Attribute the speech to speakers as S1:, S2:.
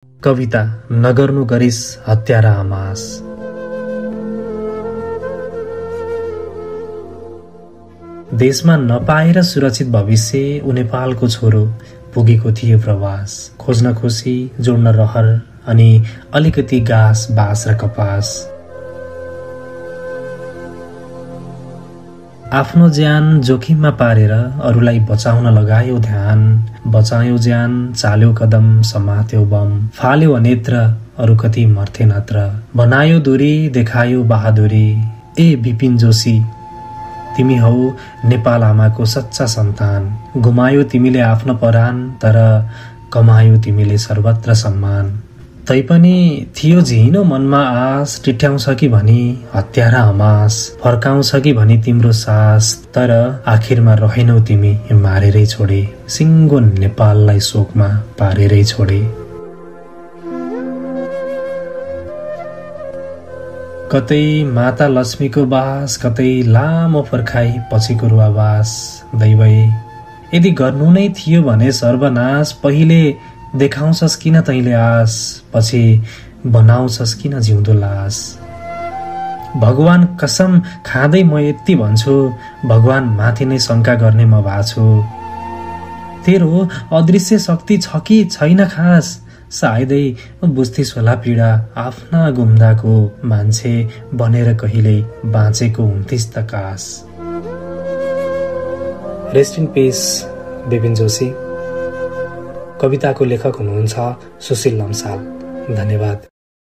S1: कविता नगर्नु गरिस हत्यारा आमास। देशमा नपाएर सुरक्षित भविष्य ऊ नेपालको छोरो पुगेको थियो प्रवास। खोज्न खुसी, जोड्न रहर अनि अलिकति घाँस बाँस र कपास। आफ्नो ज्यान जोखिममा पारेर अरूलाई बचाउन लगायो ध्यान। बचायो ज्यान, चाल्यो कदम, समात्यो बम, फाल्यो नेत्र, अरू कति मर्थे नत्र। बनायो दूरी, देखायो बहादुरी। ए बिपिन जोशी, तिमी हौ नेपाल आमाको सच्चा सन्तान। गुमायो तिमीले आफ्नो परान, तर कमायो तिमीले सर्वत्र सम्मान। तैपनि थियो झिनो मनमा आस, टिट्याउँछ कि भनी हत्यारा हमास। फर्काउँछ कि भनी तिम्रो सास, तर आखिरमा रहेनौ तिमी मारेरै छोडे। सिङ्गो नेपाललाई शोकमा पारेरै छोडे। कतै माता लक्ष्मीको बास, कतै लामो पर्खाई पछिको रुवावास। दैवै यदि गर्नु नै थियो भने सर्वनाश, पहिले देखाउँछस् किन तैले आस, पछि बनाउँछस् किन जिउँदो लास। भगवान कसम खाँदै म यति भन्छु, भगवान माथि नै शंका गर्ने म भाछु। तेरो अदृश्य शक्ति छ कि छैन खास, सायदै बुझ्थिस् होला पीडा आफ्ना गुम्दाको। मान्छे बनेर कहिले बाँचेको हुन्थिस् त कास। Rest in peace Bipin Joshi. कविताको लेखक हुनुहुन्छ सुशील लम्साल। धन्यवाद।